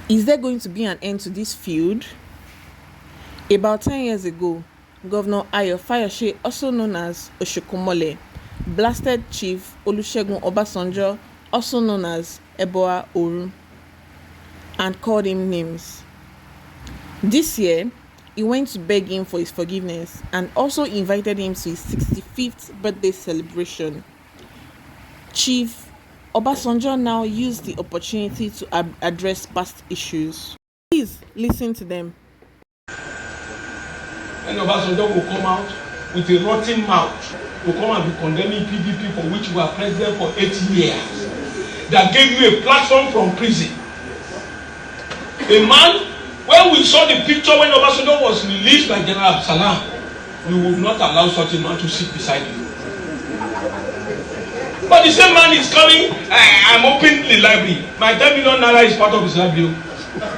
Is there going to be an end to this feud? About 10 years ago, Governor Fayose, also known as Oshokomole, blasted Chief Olusegun Obasanjo, also known as Eboa Oru, and called him names. This year, he went to beg him for his forgiveness and also invited him to his 65th birthday celebration. Chief Obasanjo now used the opportunity to address past issues. Please listen to them. And Obasanjo will come out with a rotten mouth to come and be condemning PDP, for which we are president for 8 years, that gave you a platform from prison. A man, when we saw the picture when Obasanjo was released by General Salam, we would not allow such a man to sit beside you. But the same man is coming, I'm opening the library. My 10 million naira is part of his library.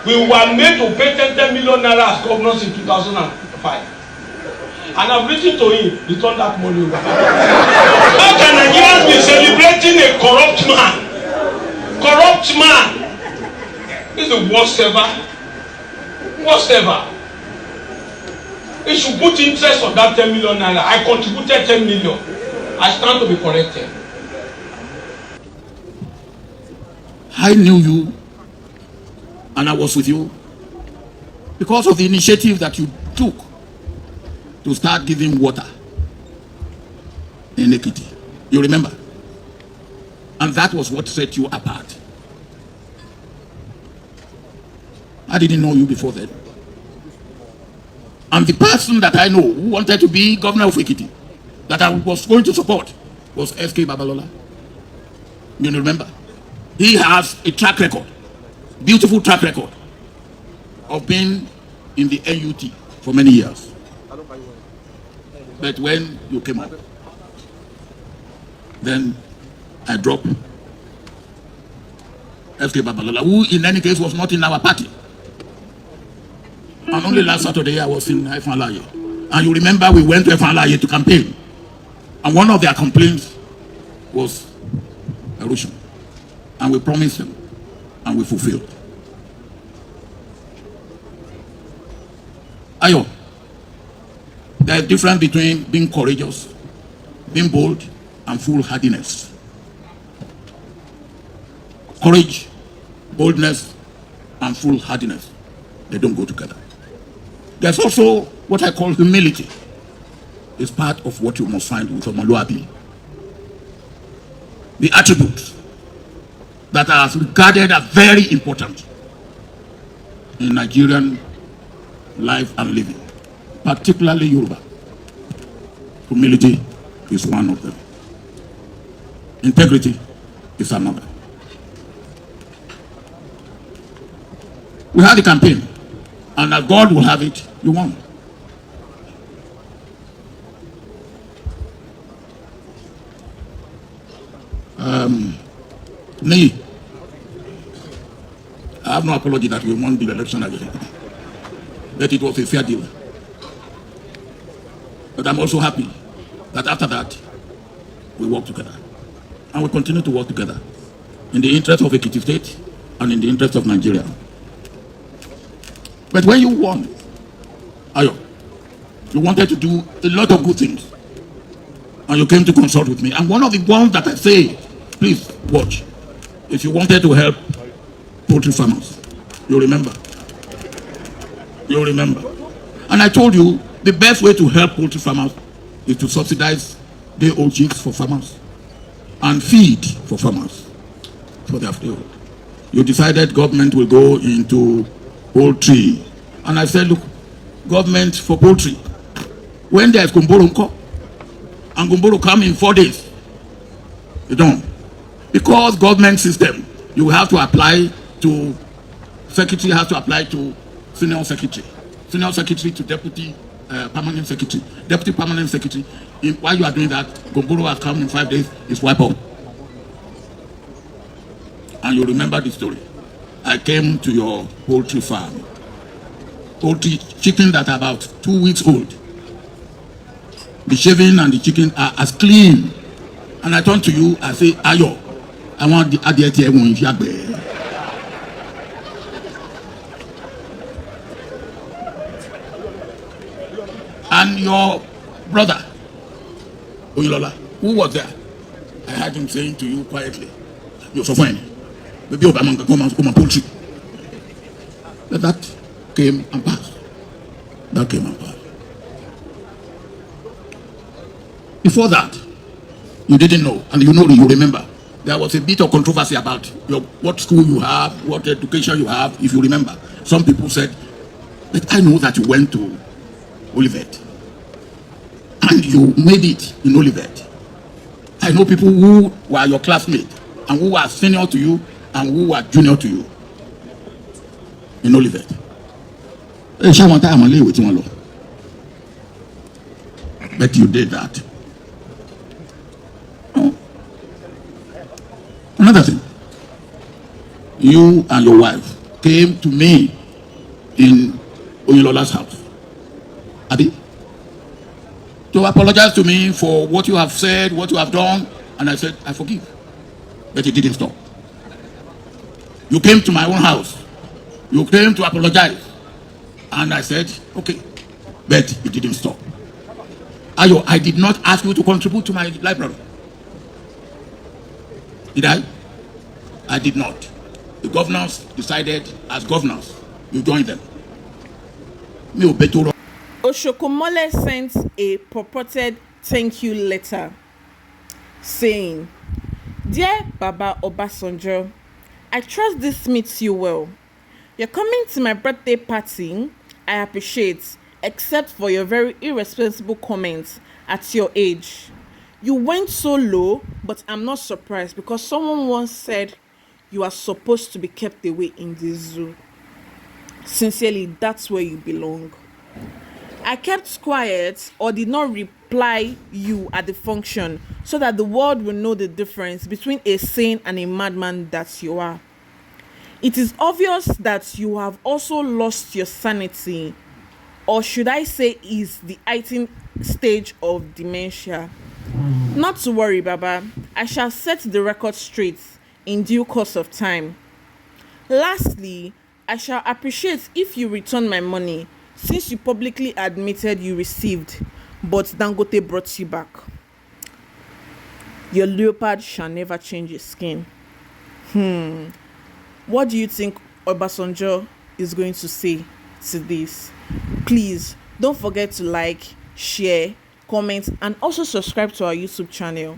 We were made to pay 10 million naira as governors in 2005. And I've written to him, return that money over. How can Nigerians be celebrating a corrupt man? Corrupt man. This is the worst ever. Worst ever. He should put interest on that 10 million naira. I contributed 10 million. I stand to be corrected. I knew you and I was with you because of the initiative that you took to start giving water in Ekiti. You remember? And that was what set you apart. I didn't know you before then. And the person that I know who wanted to be governor of Ekiti, that I was going to support, was S.K. Babalola. You remember? He has a track record, beautiful track record, of being in the NUT for many years. But when you came up, then I dropped S.K. Babalola, who in any case was not in our party. And only last Saturday I was in Ifanlaye. And you remember we went to Ifanlaye to campaign. And one of their complaints was erosion. And we promised them, and we fulfilled. Ayo, there's a difference between being courageous, being bold, and foolhardiness. Courage, boldness, and foolhardiness, they don't go together. There's also what I call humility. It's part of what you must find with Omoluabi. The attributes that are regarded as very important in Nigerian life and living, particularly Yoruba. Humility is one of them. Integrity is another. We had a campaign, and as God will have it, you won. Me, I have no apology that we won the election again. That it was a fair deal. But I'm also happy that after that, we work together. And we continue to work together in the interest of Ekiti State and in the interest of Nigeria. But when you won, Ayo, you wanted to do a lot of good things. And you came to consult with me. And one of the ones that I say, please watch, if you wanted to help poultry farmers, you remember. You remember. And I told you the best way to help poultry farmers is to subsidize day-old chicks for farmers and feed for farmers for their field. You decided government will go into poultry. And I said, look, government for poultry, when there's Gumboro and Gumboro come in 4 days, you don't. Because government system, you have to apply to, secretary has to apply to senior secretary to deputy permanent secretary, deputy permanent secretary. While you are doing that, Gumboro has come in 5 days, it's wiped out. And you remember the story. I came to your poultry farm. Poultry chicken that are about 2 weeks old. The shaving and the chicken are as clean. And I turn to you, I say, Ayo, I want the adiyete. And your brother, Oyinlola, who was there? I heard him saying to you quietly, "You're so fine. Maybe Obama come and pull you." But that came and passed. That came and passed. Before that, you didn't know, and you remember. There was a bit of controversy about what school you have, what education you have, if you remember. Some people said, but I know that you went to Olivet, and you made it in Olivet. I know people who were your classmates, and who were senior to you, and who were junior to you in Olivet. But you did that. Another thing, you and your wife came to me in Oyinlola's house, Abi, to apologize to me for what you have said, what you have done, and I said, I forgive. But it didn't stop. You came to my own house. You came to apologize. And I said, okay. But it didn't stop. Ayo, I did not ask you to contribute to my library. Did I? I did not. The governors decided as governors, you join them. Oshokomole sent a purported thank you letter saying, "Dear Baba Obasanjo, I trust this meets you well. You're coming to my birthday party. I appreciate, except for your very irresponsible comments at your age. You went so low, but I'm not surprised because someone once said you are supposed to be kept away in the zoo. Sincerely, that's where you belong. I kept quiet or did not reply you at the function so that the world will know the difference between a sane and a madman that you are. It is obvious that you have also lost your sanity, or should I say is the heightened stage of dementia. Not to worry, Baba. I shall set the record straight in due course of time. Lastly, I shall appreciate if you return my money since you publicly admitted you received, but Dangote brought you back. Your leopard shall never change its skin." What do you think Obasanjo is going to say to this? Please don't forget to like, share, comment, and also subscribe to our YouTube channel.